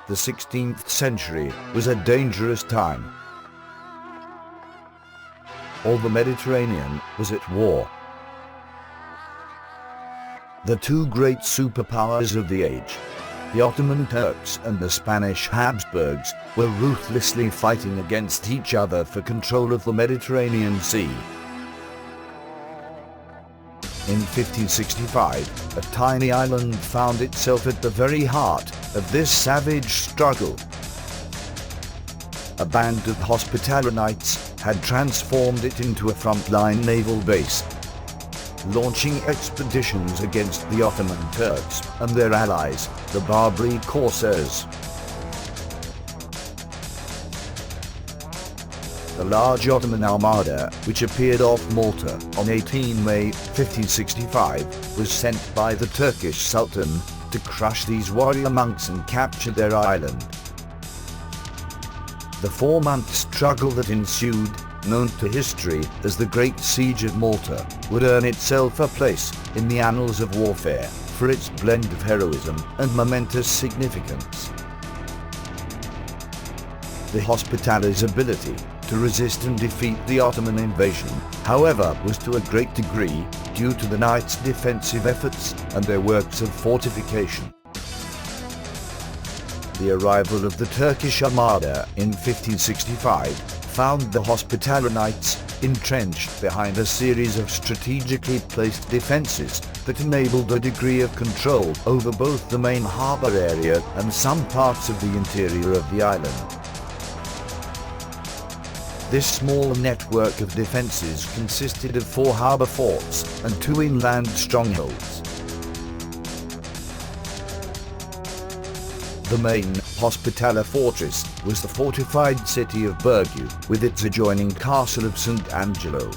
the 16th century was a dangerous time. All the Mediterranean was at war. The two great superpowers of the age, the Ottoman Turks and the Spanish Habsburgs, were ruthlessly fighting against each other for control of the Mediterranean Sea. In 1565, a tiny island found itself at the very heart of this savage struggle. A band of Hospitaller Knights had transformed it into a frontline naval base, launching expeditions against the Ottoman Turks and their allies, the Barbary Corsairs. The large Ottoman armada, which appeared off Malta on 18 May 1565, was sent by the Turkish Sultan to crush these warrior monks and capture their island. The 4-month struggle that ensued, known to history as the Great Siege of Malta, would earn itself a place in the annals of warfare for its blend of heroism and momentous significance. The Hospitallers' ability to resist and defeat the Ottoman invasion, however, was to a great degree due to the Knights' defensive efforts and their works of fortification. The arrival of the Turkish Armada in 1565 found the Hospitaller Knights entrenched behind a series of strategically placed defenses that enabled a degree of control over both the main harbour area and some parts of the interior of the island. This small network of defences consisted of 4 harbour forts and 2 inland strongholds. The main Hospitaller fortress was the fortified city of Vecchia, with its adjoining castle of St Angelo.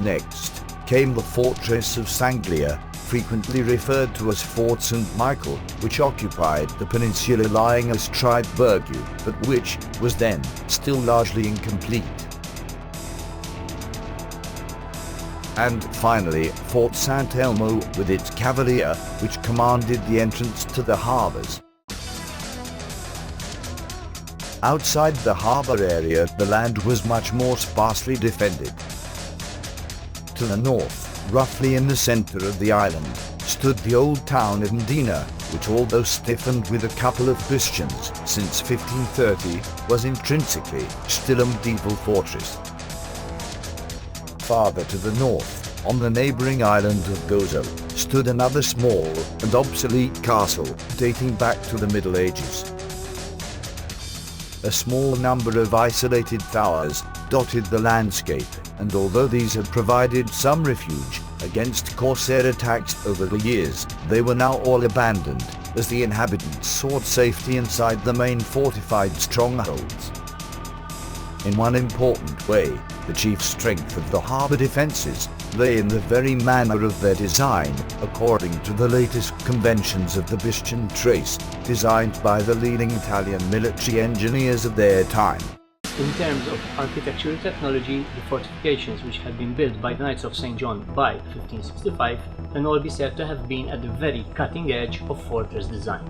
Next came the fortress of Anglia, frequently referred to as Fort St Michael, which occupied the peninsula lying astride Vecchia, but which was then still largely incomplete. And finally, Fort St Elmo with its cavalier, which commanded the entrance to the harbours. Outside the harbour area, the land was much more sparsely defended. To the north, roughly in the centre of the island, stood the old town of Mdina, which, although stiffened with a couple of bastions since 1530, was intrinsically still a medieval fortress. Farther to the north, on the neighbouring island of Gozo, stood another small and obsolete castle dating back to the Middle Ages. A small number of isolated towers dotted the landscape, and although these had provided some refuge against Corsair attacks over the years, they were now all abandoned, as the inhabitants sought safety inside the main fortified strongholds. In one important way, the chief strength of the harbour defences lay in the very manner of their design, according to the latest conventions of the bastion trace, designed by the leading Italian military engineers of their time. In terms of architectural technology, the fortifications which had been built by the Knights of St John by 1565 can all be said to have been at the very cutting edge of fortress design.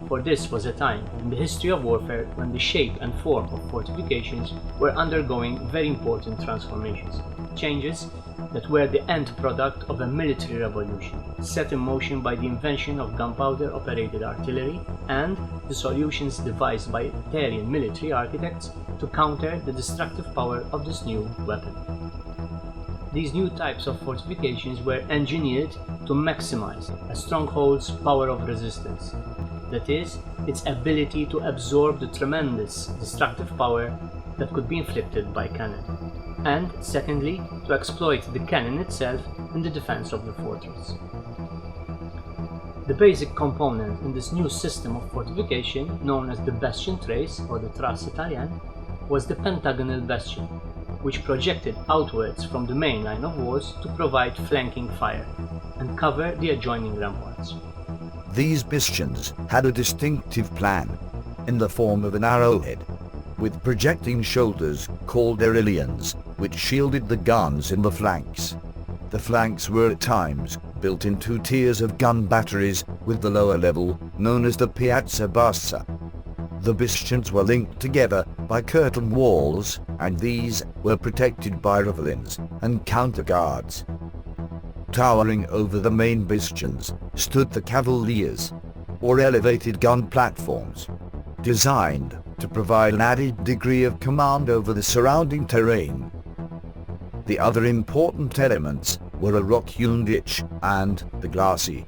For this was a time in the history of warfare when the shape and form of fortifications were undergoing very important transformations, changes that were the end product of a military revolution, set in motion by the invention of gunpowder-operated artillery and the solutions devised by Italian military architects to counter the destructive power of this new weapon. These new types of fortifications were engineered to maximize a stronghold's power of resistance, that is, its ability to absorb the tremendous destructive power that could be inflicted by cannon, and secondly, to exploit the cannon itself in the defense of the fortress. The basic component in this new system of fortification, known as the bastion trace or the trace Italian, was the pentagonal bastion, which projected outwards from the main line of walls to provide flanking fire and cover the adjoining ramparts. These bastions had a distinctive plan, in the form of an arrowhead, with projecting shoulders called aurelians, which shielded the guns in the flanks. The flanks were at times built in two tiers of gun batteries, with the lower level known as the Piazza Bassa. The bastions were linked together by curtain walls, and these were protected by ravelins and counter-guards. Towering over the main bastions stood the cavaliers, or elevated gun platforms, designed to provide an added degree of command over the surrounding terrain. The other important elements were a rock-hewn ditch and the glacis,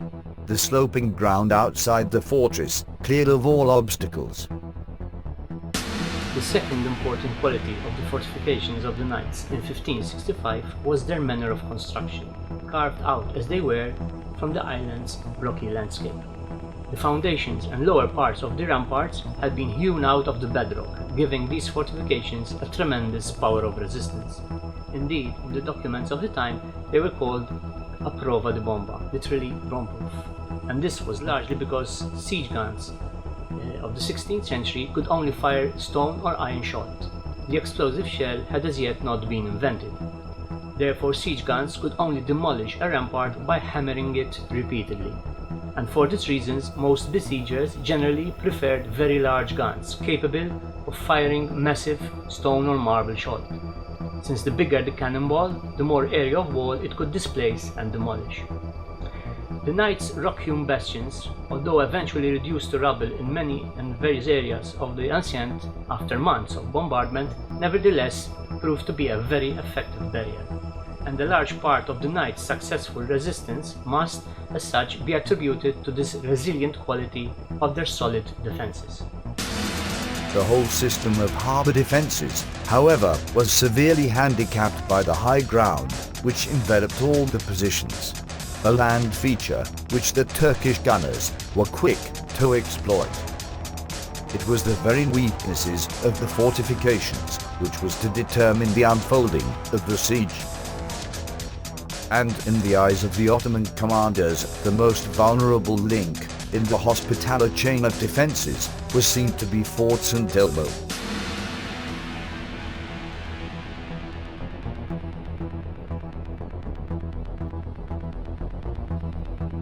the sloping ground outside the fortress, cleared of all obstacles. The second important quality of the fortifications of the knights in 1565 was their manner of construction, carved out as they were from the island's rocky landscape. The foundations and lower parts of the ramparts had been hewn out of the bedrock, giving these fortifications a tremendous power of resistance. Indeed, in the documents of the time, they were called a prova di bomba, literally bomb-proof. And this was largely because siege guns of the 16th century could only fire stone or iron shot. The explosive shell had as yet not been invented. Therefore, siege guns could only demolish a rampart by hammering it repeatedly. And for these reasons, most besiegers generally preferred very large guns, capable of firing massive stone or marble shot, since the bigger the cannonball, the more area of wall it could displace and demolish. The knights' rock-hewn bastions, although eventually reduced to rubble in many and various areas of the enceinte after months of bombardment, nevertheless proved to be a very effective barrier. And a large part of the knights' successful resistance must, as such, be attributed to this resilient quality of their solid defenses. The whole system of harbour defences, however, was severely handicapped by the high ground which enveloped all the positions, a land feature which the Turkish gunners were quick to exploit. It was the very weaknesses of the fortifications which was to determine the unfolding of the siege. And in the eyes of the Ottoman commanders, the most vulnerable link in the hospitaller chain of defences was seen to be Fort St Elmo.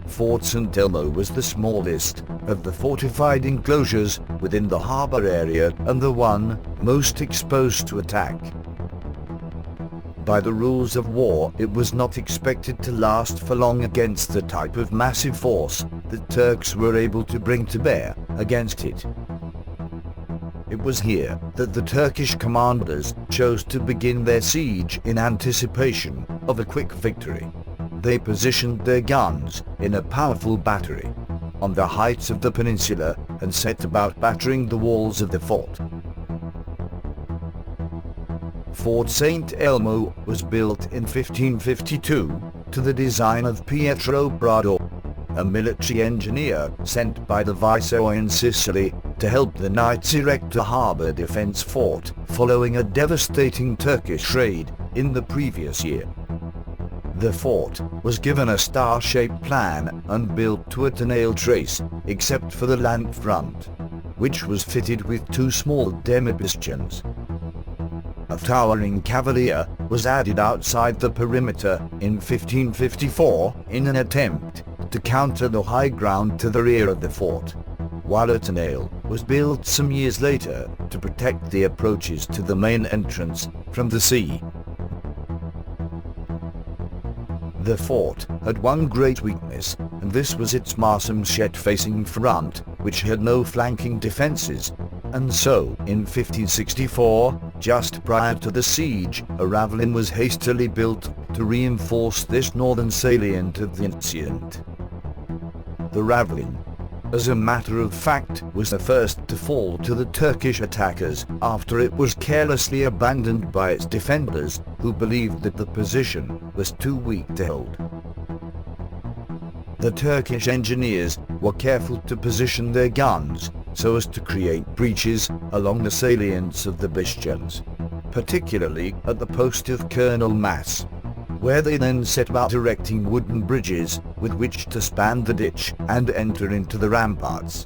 Fort St Elmo was the smallest of the fortified enclosures within the harbour area and the one most exposed to attack. By the rules of war, it was not expected to last for long against the type of massive force the Turks were able to bring to bear against it. It was here that the Turkish commanders chose to begin their siege in anticipation of a quick victory. They positioned their guns in a powerful battery on the heights of the peninsula and set about battering the walls of the fort. Fort St Elmo was built in 1552 to the design of Pietro Brado, a military engineer sent by the Viceroy in Sicily to help the knights erect a harbour defence fort following a devastating Turkish raid in the previous year. The fort was given a star-shaped plan and built to a nail trace, except for the land front, which was fitted with two small demi-bastions. A towering cavalier was added outside the perimeter in 1554 in an attempt to counter the high ground to the rear of the fort, while a nail was built some years later to protect the approaches to the main entrance from the sea. The fort had one great weakness, and this was its marshalshed-facing front, which had no flanking defences, and so, in 1564, just prior to the siege, a ravelin was hastily built to reinforce this northern salient of the enceinte. The ravelin, as a matter of fact, was the first to fall to the Turkish attackers after it was carelessly abandoned by its defenders, who believed that the position was too weak to hold. The Turkish engineers were careful to position their guns so as to create breaches along the salients of the bastions, particularly at the post of Colonel Mass, where they then set about erecting wooden bridges with which to span the ditch and enter into the ramparts.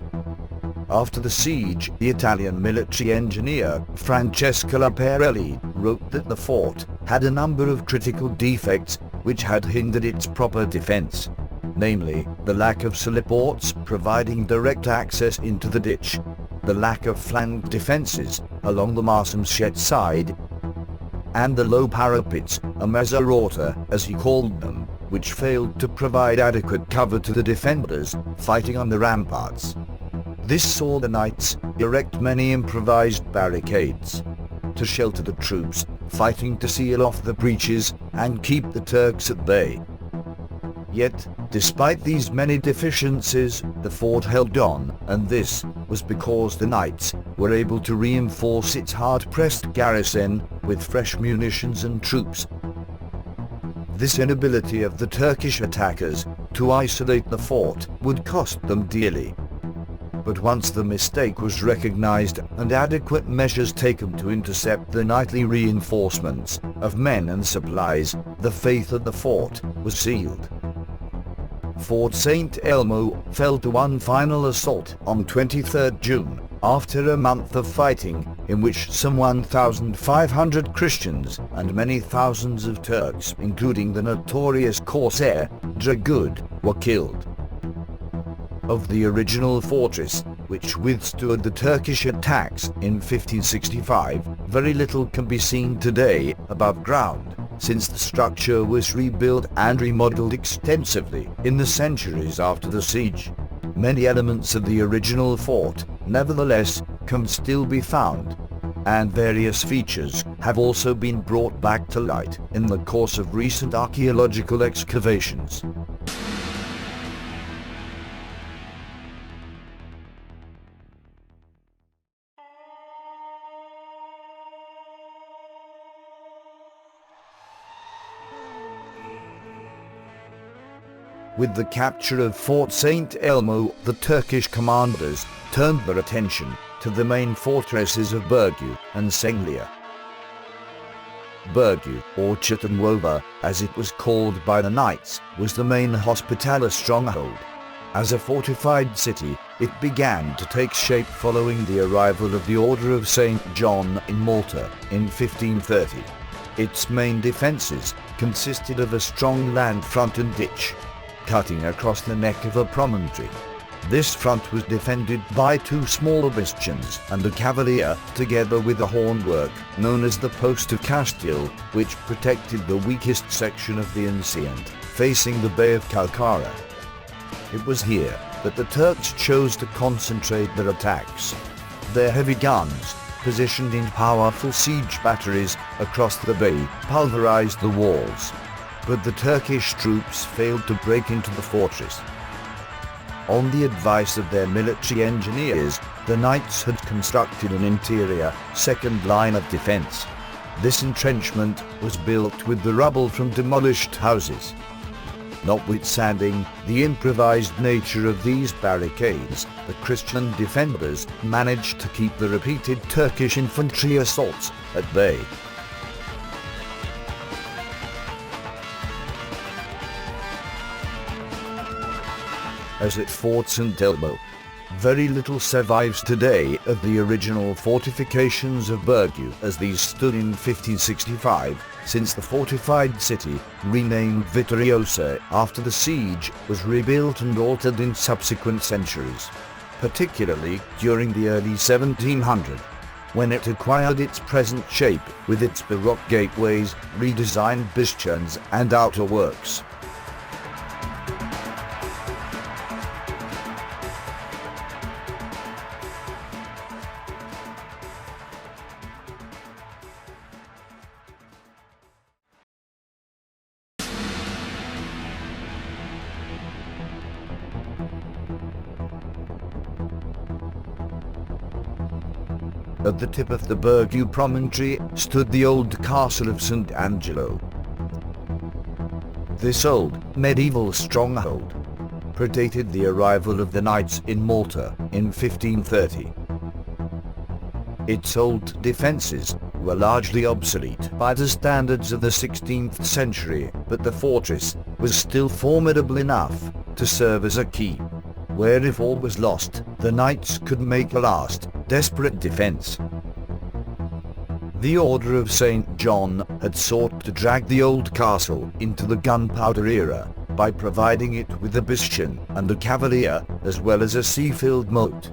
After the siege, the Italian military engineer Francesco Laparelli wrote that the fort had a number of critical defects which had hindered its proper defense, namely, the lack of supports providing direct access into the ditch, the lack of flank defenses along the Marsamxet side, and the low parapets, a mezzorota, as he called them, which failed to provide adequate cover to the defenders fighting on the ramparts. This saw the knights erect many improvised barricades to shelter the troops fighting to seal off the breaches and keep the Turks at bay. Yet, despite these many deficiencies, the fort held on, and this was because the knights were able to reinforce its hard-pressed garrison with fresh munitions and troops. This inability of the Turkish attackers to isolate the fort would cost them dearly. But once the mistake was recognized and adequate measures taken to intercept the nightly reinforcements of men and supplies, the fate of the fort was sealed. Fort St Elmo fell to one final assault on 23rd June, after a month of fighting in which some 1,500 Christians and many thousands of Turks, including the notorious corsair Dragut, were killed. Of the original fortress, which withstood the Turkish attacks in 1565, very little can be seen today above ground, since the structure was rebuilt and remodeled extensively in the centuries after the siege. Many elements of the original fort, nevertheless, can still be found, and various features have also been brought back to light in the course of recent archaeological excavations. With the capture of Fort St Elmo, the Turkish commanders turned their attention to the main fortresses of Birgu and Senglia. Birgu, or Citta, as it was called by the knights, was the main Hospitaller stronghold. As a fortified city, it began to take shape following the arrival of the Order of St John in Malta in 1530. Its main defences consisted of a strong land front and ditch, cutting across the neck of a promontory. This front was defended by two smaller bastions and a cavalier, together with a hornwork known as the Post of Castello, which protected the weakest section of the enceinte, facing the Bay of Calcara. It was here that the Turks chose to concentrate their attacks. Their heavy guns, positioned in powerful siege batteries across the bay, pulverized the walls, but the Turkish troops failed to break into the fortress. On the advice of their military engineers, the knights had constructed an interior second line of defense. This entrenchment was built with the rubble from demolished houses. Notwithstanding the improvised nature of these barricades, the Christian defenders managed to keep the repeated Turkish infantry assaults at bay. As at Fort St Elmo, very little survives today of the original fortifications of Birgu as these stood in 1565, since the fortified city, renamed Vittoriosa after the siege, was rebuilt and altered in subsequent centuries, particularly during the early 1700s, when it acquired its present shape with its Baroque gateways, redesigned bastions and outer works. At the tip of the Birgu promontory stood the old castle of St Angelo. This old, medieval stronghold predated the arrival of the knights in Malta in 1530. Its old defences were largely obsolete by the standards of the 16th century, but the fortress was still formidable enough to serve as a keep, where if all was lost, the knights could make a last, desperate defence. The Order of St John had sought to drag the old castle into the gunpowder era by providing it with a bastion and a cavalier, as well as a sea-filled moat.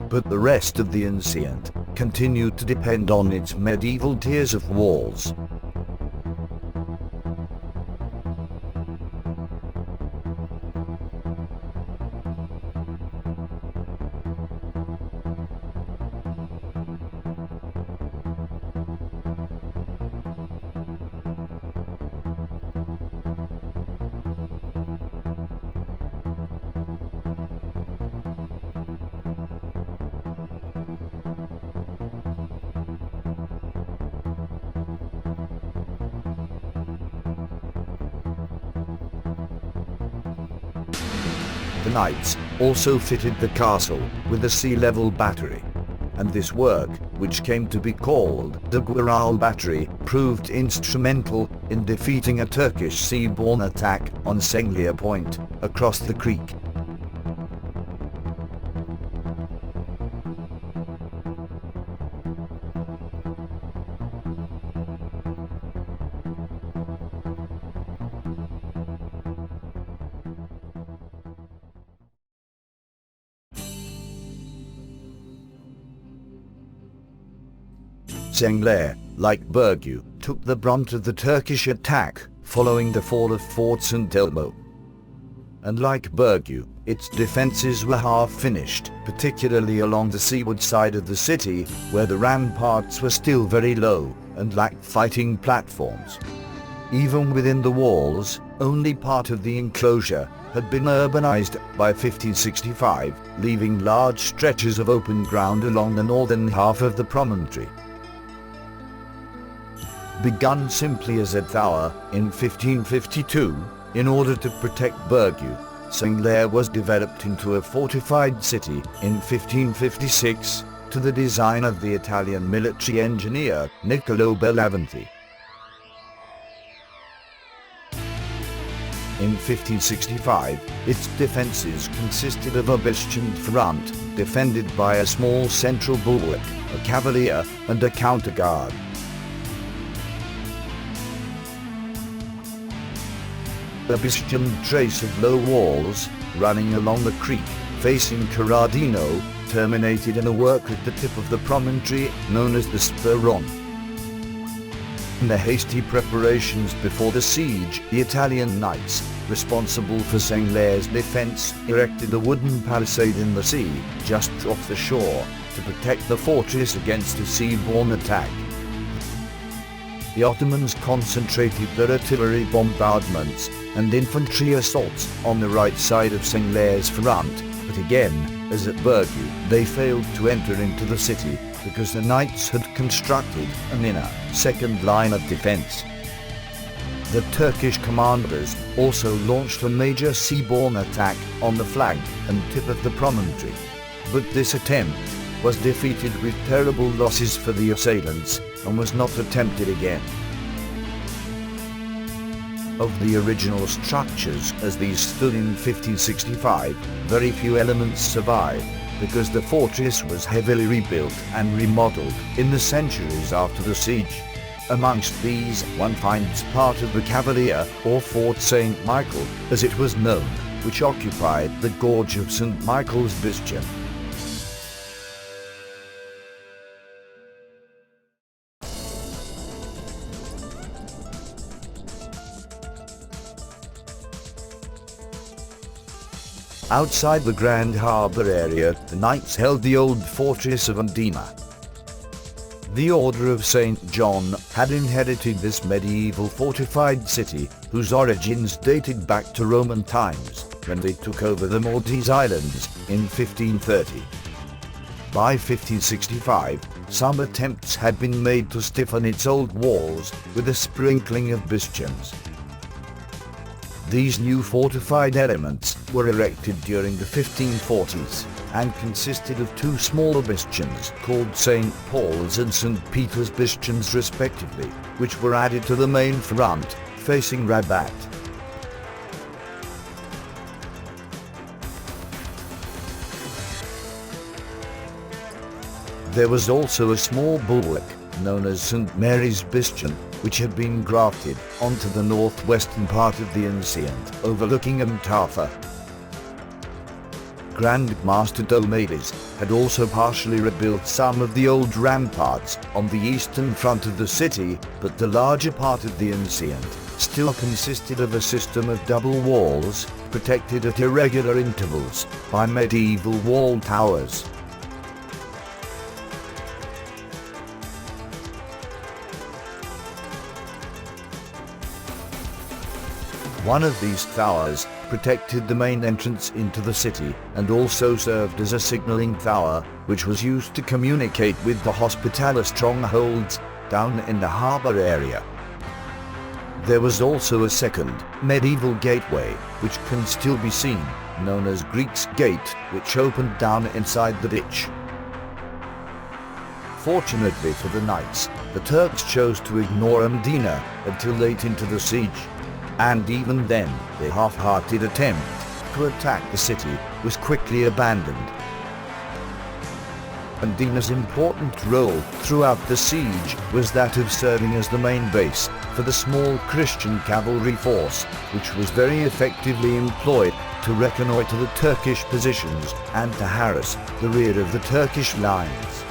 But the rest of the ancient continued to depend on its medieval tiers of walls. The knights also fitted the castle with a sea-level battery, and this work, which came to be called the Gural Battery, proved instrumental in defeating a Turkish seaborne attack on Senglia Point across the creek. Sengler, like Burgu, took the brunt of the Turkish attack following the fall of Fort St Elmo. And like Burgu, its defences were half-finished, particularly along the seaward side of the city, where the ramparts were still very low and lacked fighting platforms. Even within the walls, only part of the enclosure had been urbanized by 1565, leaving large stretches of open ground along the northern half of the promontory. Begun simply as a tower in 1552, in order to protect Burgu, Sengler was developed into a fortified city in 1556 to the design of the Italian military engineer Niccolo Bellaventi. In 1565, its defences consisted of a bastioned front, defended by a small central bulwark, a cavalier, and a counterguard. A bastioned trace of low walls, running along the creek, facing Corradino, terminated in a work at the tip of the promontory known as the Speron. In the hasty preparations before the siege, the Italian knights, responsible for Sengler's defense, erected a wooden palisade in the sea, just off the shore, to protect the fortress against a seaborne attack. The Ottomans concentrated their artillery bombardments and infantry assaults on the right side of Sengler's front, but again, as at Burgu, they failed to enter into the city because the knights had constructed an inner, second line of defense. The Turkish commanders also launched a major seaborne attack on the flank and tip of the promontory, but this attempt was defeated with terrible losses for the assailants and was not attempted again. Of the original structures as these stood in 1565, very few elements survive, because the fortress was heavily rebuilt and remodeled in the centuries after the siege. Amongst these, one finds part of the Cavalier, or Fort St Michael, as it was known, which occupied the gorge of St Michael's bastion. Outside the Grand Harbour area, the knights held the old fortress of Mdina. The Order of St John had inherited this medieval fortified city, whose origins dated back to Roman times, when they took over the Maltese islands in 1530. By 1565, some attempts had been made to stiffen its old walls with a sprinkling of bastions. These new fortified elements were erected during the 1540s and consisted of two smaller bastions called St Paul's and St Peter's bastions respectively, which were added to the main front facing Rabat. There was also a small bulwark known as St Mary's Bastion, which had been grafted onto the northwestern part of the enceinte, overlooking Mtafa. Grand Master Dolmades had also partially rebuilt some of the old ramparts on the eastern front of the city, but the larger part of the enceinte still consisted of a system of double walls, protected at irregular intervals by medieval wall towers. One of these towers protected the main entrance into the city and also served as a signaling tower, which was used to communicate with the Hospitaller strongholds down in the harbour area. There was also a second, medieval gateway, which can still be seen, known as Greek's Gate, which opened down inside the ditch. Fortunately for the knights, the Turks chose to ignore Mdina until late into the siege. And even then, their half-hearted attempt to attack the city was quickly abandoned. Mdina's important role throughout the siege was that of serving as the main base for the small Christian cavalry force, which was very effectively employed to reconnoiter the Turkish positions and to harass the rear of the Turkish lines.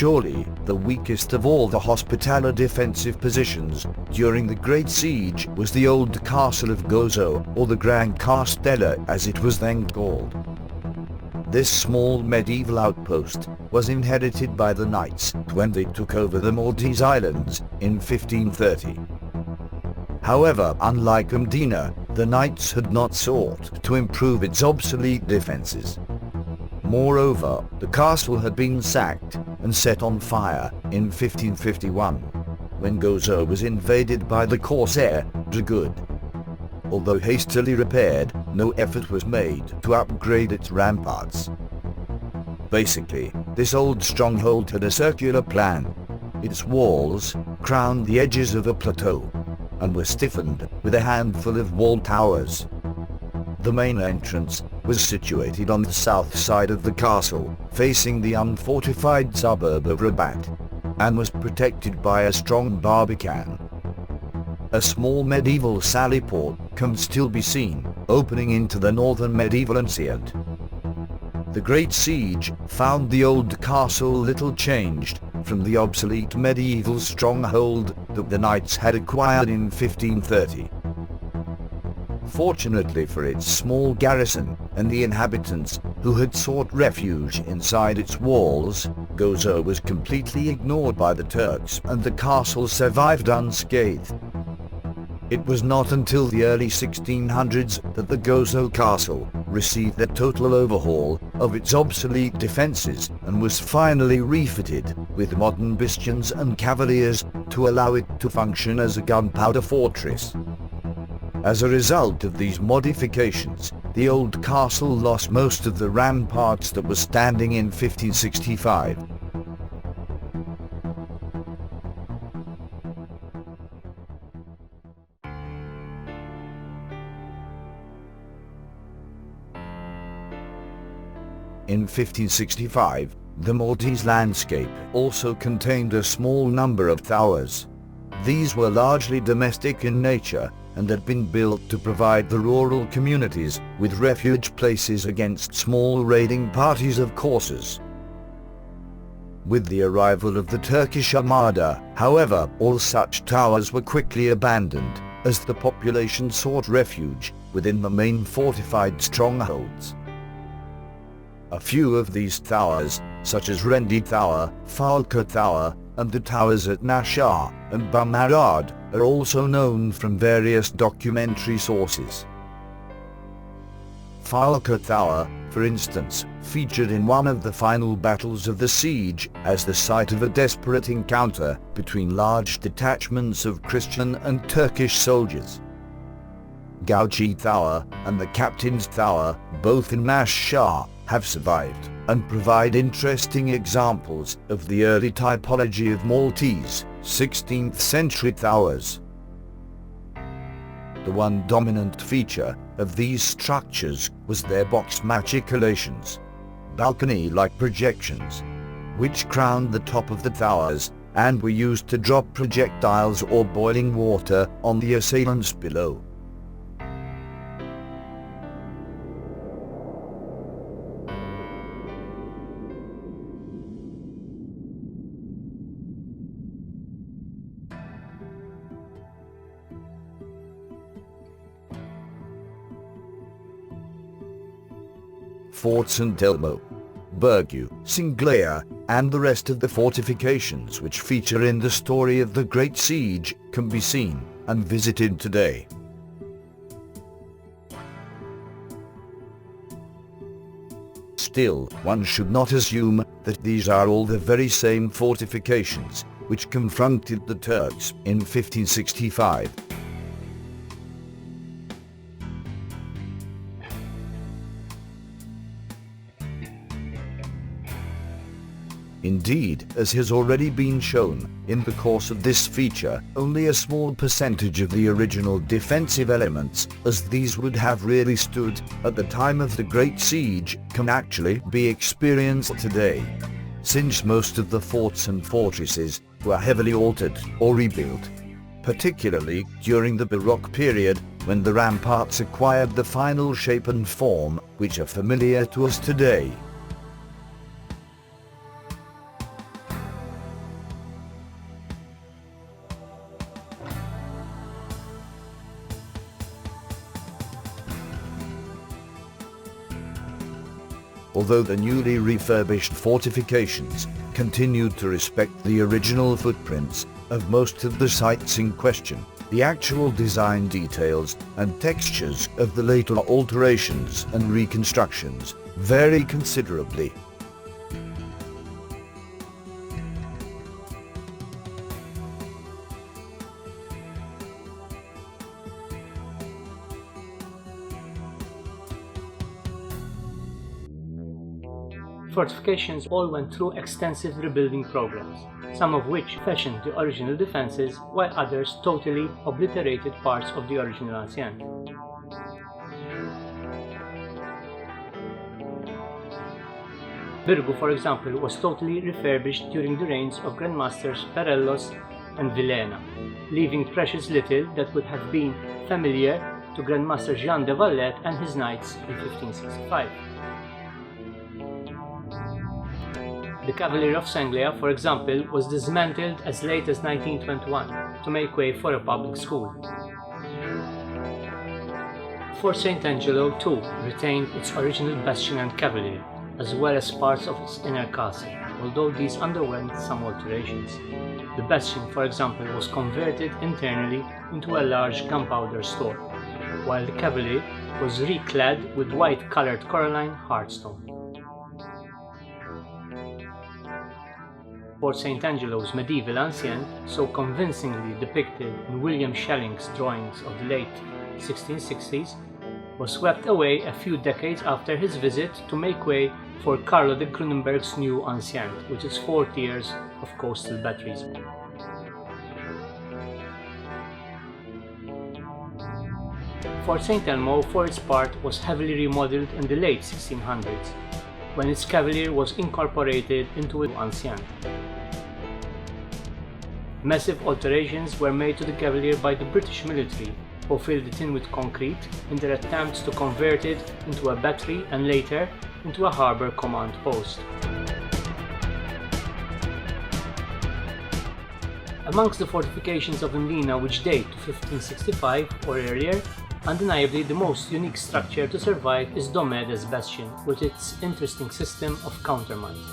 Surely, the weakest of all the Hospitaller defensive positions during the Great Siege was the old castle of Gozo, or the Gran Castello as it was then called. This small medieval outpost was inherited by the knights when they took over the Maltese islands in 1530. However, unlike Mdina, the knights had not sought to improve its obsolete defenses. Moreover, the castle had been sacked and set on fire in 1551, when Gozo was invaded by the corsair Dragoon. Although hastily repaired, no effort was made to upgrade its ramparts. Basically, this old stronghold had a circular plan. Its walls crowned the edges of a plateau and were stiffened with a handful of wall towers. The main entrance was situated on the south side of the castle, facing the unfortified suburb of Rabat, and was protected by a strong barbican. A small medieval sally port can still be seen, opening into the northern medieval enceinte. The Great Siege found the old castle little changed from the obsolete medieval stronghold that the knights had acquired in 1530. Fortunately for its small garrison and the inhabitants who had sought refuge inside its walls, Gozo was completely ignored by the Turks and the castle survived unscathed. It was not until the early 1600s that the Gozo castle received a total overhaul of its obsolete defenses and was finally refitted with modern bastions and cavaliers to allow it to function as a gunpowder fortress. As a result of these modifications, the old castle lost most of the ramparts that were standing in 1565. In 1565, The Maltese landscape also contained a small number of towers. These were largely domestic in nature and had been built to provide the rural communities with refuge places against small raiding parties of coursers. With the arrival of the Turkish Armada, however, all such towers were quickly abandoned, as the population sought refuge within the main fortified strongholds. A few of these towers, such as Rendi Tower, Falca Tower, and the towers at Nashar and Bamarad, are also known from various documentary sources. Falca Tower, for instance, featured in one of the final battles of the siege as the site of a desperate encounter between large detachments of Christian and Turkish soldiers. Gauchi Tower and the Captain's Tower, both in Nashar, have survived and provide interesting examples of the early typology of Maltese 16th century towers. The one dominant feature of these structures was their box machicolations, balcony-like projections, which crowned the top of the towers and were used to drop projectiles or boiling water on the assailants below. Fort St Elmo, Vecchia, Singlea, and the rest of the fortifications which feature in the story of the Great Siege can be seen and visited today. Still, one should not assume that these are all the very same fortifications which confronted the Turks in 1565. Indeed, as has already been shown in the course of this feature, only a small percentage of the original defensive elements, as these would have really stood at the time of the Great Siege, can actually be experienced today, since most of the forts and fortresses were heavily altered or rebuilt, particularly during the Baroque period, when the ramparts acquired the final shape and form which are familiar to us today. Although the newly refurbished fortifications continued to respect the original footprints of most of the sites in question, the actual design details and textures of the later alterations and reconstructions vary considerably. Fortifications all went through extensive rebuilding programs, some of which fashioned the original defenses, while others totally obliterated parts of the original enceinte. Birgu, for example, was totally refurbished during the reigns of Grandmasters Perellos and Villena, leaving precious little that would have been familiar to Grandmaster Jean de Valletta and his knights in 1565. The cavalry of Sanglea, for example, was dismantled as late as 1921 to make way for a public school. Fort St Angelo, too, retained its original bastion and cavalry, as well as parts of its inner castle, although these underwent some alterations. The bastion, for example, was converted internally into a large gunpowder store, while the cavalry was reclad with white-colored coralline hardstone. Fort St Angelo's medieval enceinte, so convincingly depicted in William Schelling's drawings of the late 1660s, was swept away a few decades after his visit to make way for Carlo de Grunenberg's new enceinte, with its 4 tiers of coastal batteries. Fort St Elmo, for its part, was heavily remodeled in the late 1600s. when its cavalier was incorporated into an ancien. Massive alterations were made to the cavalier by the British military, who filled it in with concrete in their attempts to convert it into a battery and later into a harbour command post. Amongst the fortifications of Mdina, which date to 1565 or earlier, undeniably the most unique structure to survive is Domede's bastion, with its interesting system of countermines.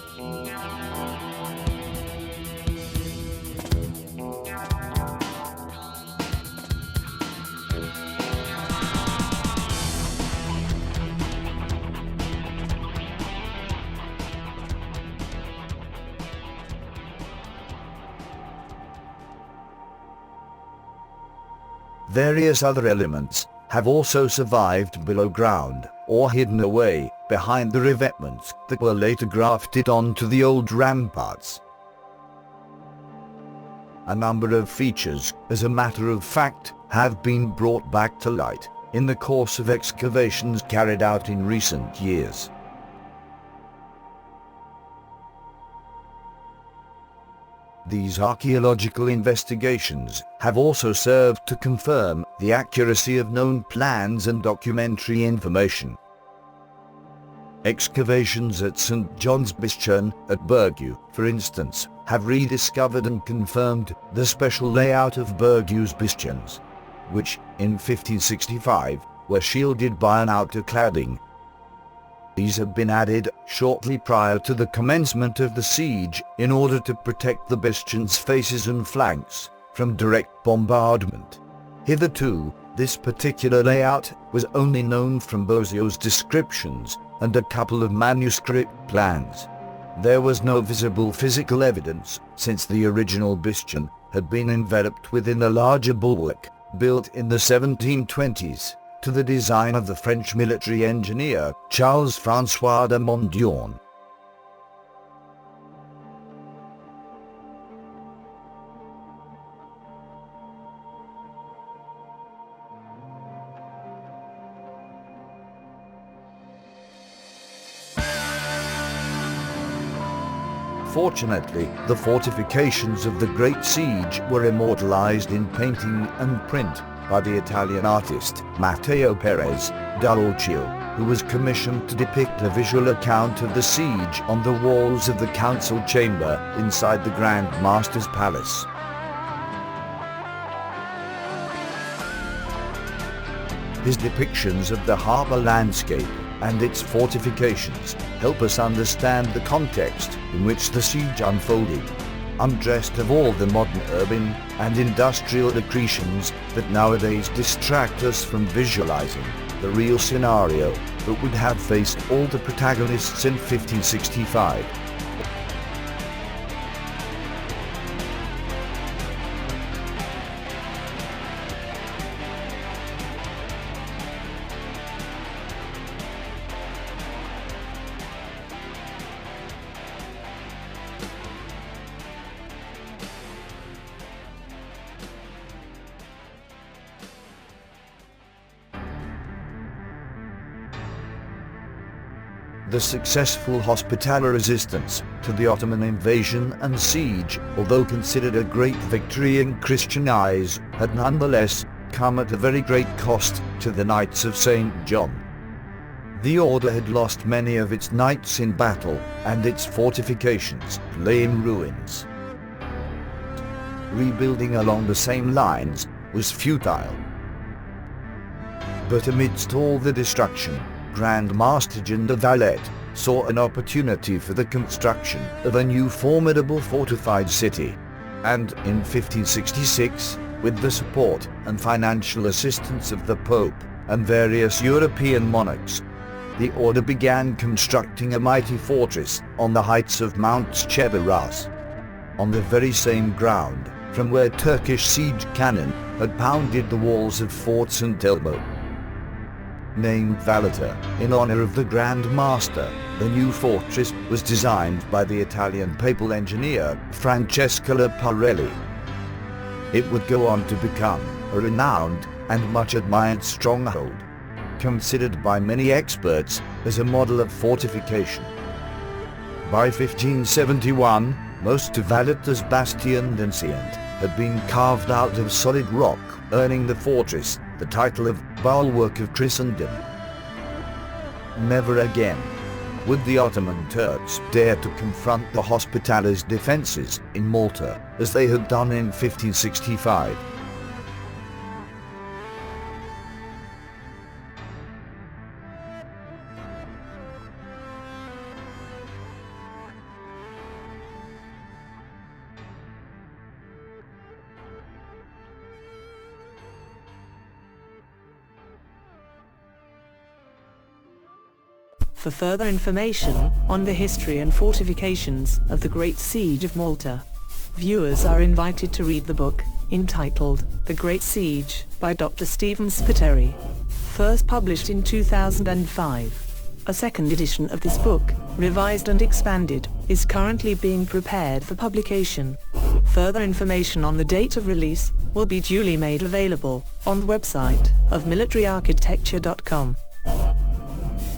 Various other elements have also survived below ground or hidden away behind the revetments that were later grafted onto the old ramparts. A number of features, as a matter of fact, have been brought back to light in the course of excavations carried out in recent years. These archaeological investigations have also served to confirm the accuracy of known plans and documentary information. Excavations at St John's Bastion at Vecchia, for instance, have rediscovered and confirmed the special layout of Vecchia's bastions, which, in 1565, were shielded by an outer cladding. These had been added shortly prior to the commencement of the siege in order to protect the bastion's faces and flanks from direct bombardment. Hitherto, this particular layout was only known from Bozio's descriptions and a couple of manuscript plans. There was no visible physical evidence, since the original bastion had been enveloped within a larger bulwark built in the 1720s. To the design of the French military engineer Charles-François de Mondion. Fortunately, the fortifications of the Great Siege were immortalized in painting and print by the Italian artist Matteo Perez Dall'Occhio, who was commissioned to depict a visual account of the siege on the walls of the council chamber inside the Grand Master's palace. His depictions of the harbour landscape and its fortifications help us understand the context in which the siege unfolded, undressed of all the modern urban and industrial accretions that nowadays distract us from visualizing the real scenario that would have faced all the protagonists in 1565. The successful Hospitaller resistance to the Ottoman invasion and siege, although considered a great victory in Christian eyes, had nonetheless come at a very great cost to the Knights of St John. The order had lost many of its knights in battle, and its fortifications lay in ruins. Rebuilding along the same lines was futile. But amidst all the destruction, Grand Master Gian de Valletta saw an opportunity for the construction of a new formidable fortified city, and in 1566, with the support and financial assistance of the Pope and various European monarchs, the order began constructing a mighty fortress on the heights of Mount Cheveras, on the very same ground from where Turkish siege cannon had pounded the walls of Fort St Elmo. Named Valletta in honor of the Grand Master, the new fortress was designed by the Italian papal engineer Francesco Parelli. It would go on to become a renowned and much admired stronghold, considered by many experts as a model of fortification By 1571, most of Valletta's bastion and salient had been carved out of solid rock, earning the fortress the title of Bulwark of Christendom. Never again would the Ottoman Turks dare to confront the Hospitallers' defences in Malta, as they had done in 1565. For further information on the history and fortifications of the Great Siege of Malta, viewers are invited to read the book, entitled The Great Siege, by Dr. Stephen Spiteri. First published in 2005. A second edition of this book, revised and expanded, is currently being prepared for publication. Further information on the date of release will be duly made available on the website of militaryarchitecture.com.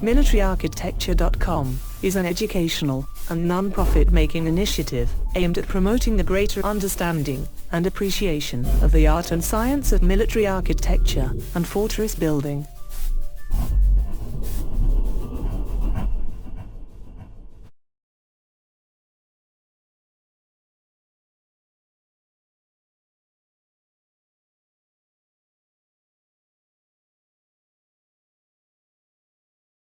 MilitaryArchitecture.com is an educational and non-profit making initiative aimed at promoting the greater understanding and appreciation of the art and science of military architecture and fortress building.